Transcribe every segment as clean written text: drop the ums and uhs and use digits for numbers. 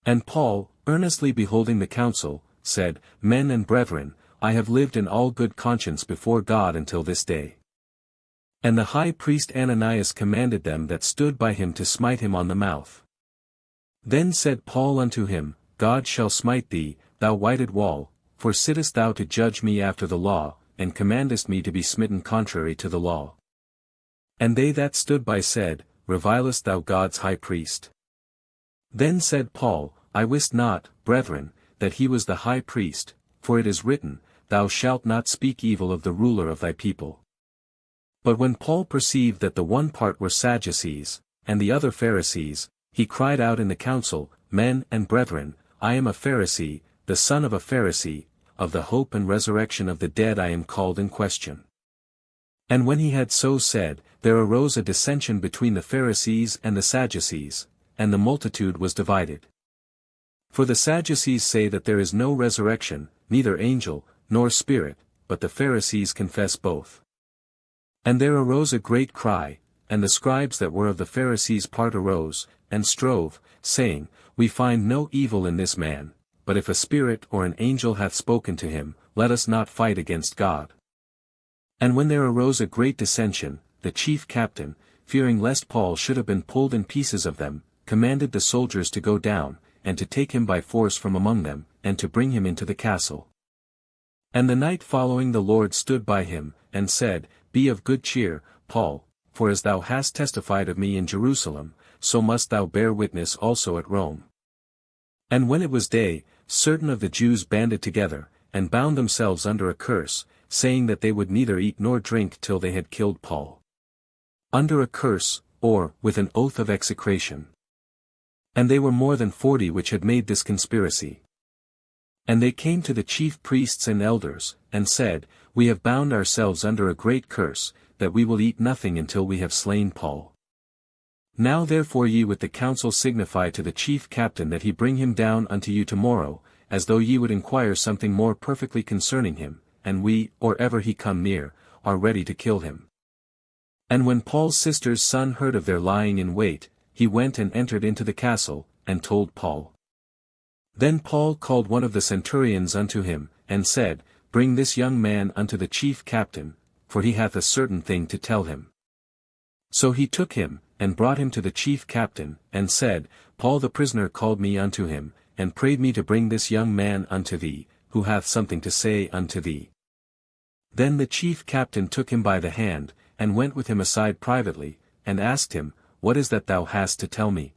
And Paul, earnestly beholding the council, said, Men and brethren, I have lived in all good conscience before God until this day. And the high priest Ananias commanded them that stood by him to smite him on the mouth. Then said Paul unto him, God shall smite thee, thou whited wall, for sittest thou to judge me after the law, and commandest me to be smitten contrary to the law? And they that stood by said, Revilest thou God's high priest? Then said Paul, I wist not, brethren, that he was the high priest, for it is written, Thou shalt not speak evil of the ruler of thy people. But when Paul perceived that the one part were Sadducees, and the other Pharisees, he cried out in the council, Men and brethren, I am a Pharisee, the son of a Pharisee, of the hope and resurrection of the dead I am called in question. And when he had so said, there arose a dissension between the Pharisees and the Sadducees, and the multitude was divided. For the Sadducees say that there is no resurrection, neither angel, nor spirit, but the Pharisees confess both. And there arose a great cry, and the scribes that were of the Pharisees' part arose, and strove, saying, We find no evil in this man, but if a spirit or an angel hath spoken to him, let us not fight against God. And when there arose a great dissension, the chief captain, fearing lest Paul should have been pulled in pieces of them, commanded the soldiers to go down, and to take him by force from among them, and to bring him into the castle. And the night following the Lord stood by him, and said, Be of good cheer, Paul, for as thou hast testified of me in Jerusalem, so must thou bear witness also at Rome. And when it was day, certain of the Jews banded together, and bound themselves under a curse, saying that they would neither eat nor drink till they had killed Paul. Under a curse, or, with an oath of execration. And they were more than 40 which had made this conspiracy. And they came to the chief priests and elders, and said, We have bound ourselves under a great curse, that we will eat nothing until we have slain Paul. Now therefore ye with the council signify to the chief captain that he bring him down unto you tomorrow, as though ye would inquire something more perfectly concerning him, and we, or ever he come near, are ready to kill him. And when Paul's sister's son heard of their lying in wait, he went and entered into the castle, and told Paul. Then Paul called one of the centurions unto him, and said, Bring this young man unto the chief captain, for he hath a certain thing to tell him. So he took him, and brought him to the chief captain, and said, Paul the prisoner called me unto him, and prayed me to bring this young man unto thee, who hath something to say unto thee. Then the chief captain took him by the hand, and went with him aside privately, and asked him, What is that thou hast to tell me?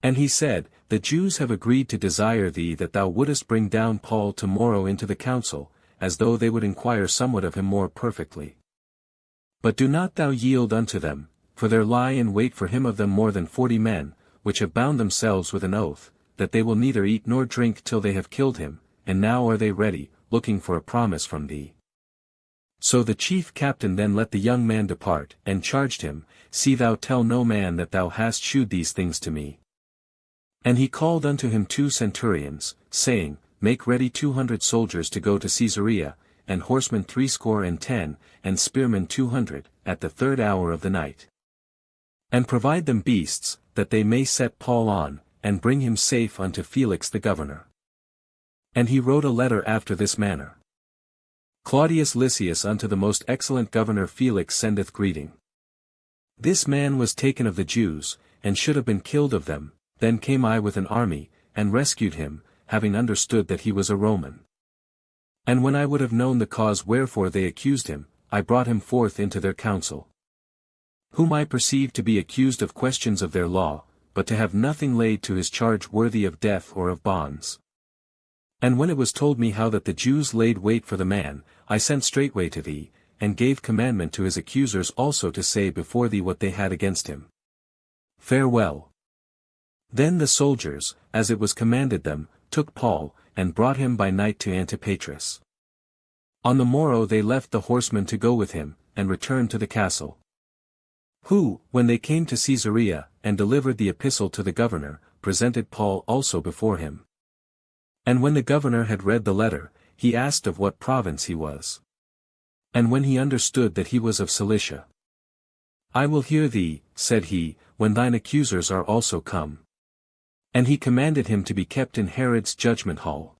And he said, The Jews have agreed to desire thee that thou wouldest bring down Paul tomorrow into the council, as though they would inquire somewhat of him more perfectly. But do not thou yield unto them, for there lie in wait for him of them more than 40 men, which have bound themselves with an oath, that they will neither eat nor drink till they have killed him, and now are they ready, looking for a promise from thee. So the chief captain then let the young man depart, and charged him, See thou tell no man that thou hast shewed these things to me. And he called unto him 2 centurions, saying, Make ready 200 soldiers to go to Caesarea, and horsemen 70, and spearmen 200, at the 3rd hour of the night. And provide them beasts, that they may set Paul on, and bring him safe unto Felix the governor. And he wrote a letter after this manner. Claudius Lysias unto the most excellent governor Felix sendeth greeting. This man was taken of the Jews, and should have been killed of them, then came I with an army, and rescued him, having understood that he was a Roman. And when I would have known the cause wherefore they accused him, I brought him forth into their council. Whom I perceived to be accused of questions of their law, but to have nothing laid to his charge worthy of death or of bonds. And when it was told me how that the Jews laid wait for the man, I sent straightway to thee, and gave commandment to his accusers also to say before thee what they had against him. Farewell. Then the soldiers, as it was commanded them, took Paul, and brought him by night to Antipatris. On the morrow they left the horsemen to go with him, and returned to the castle. Who, when they came to Caesarea, and delivered the epistle to the governor, presented Paul also before him. And when the governor had read the letter, he asked of what province he was. And when he understood that he was of Cilicia. I will hear thee, said he, when thine accusers are also come. And he commanded him to be kept in Herod's judgment hall.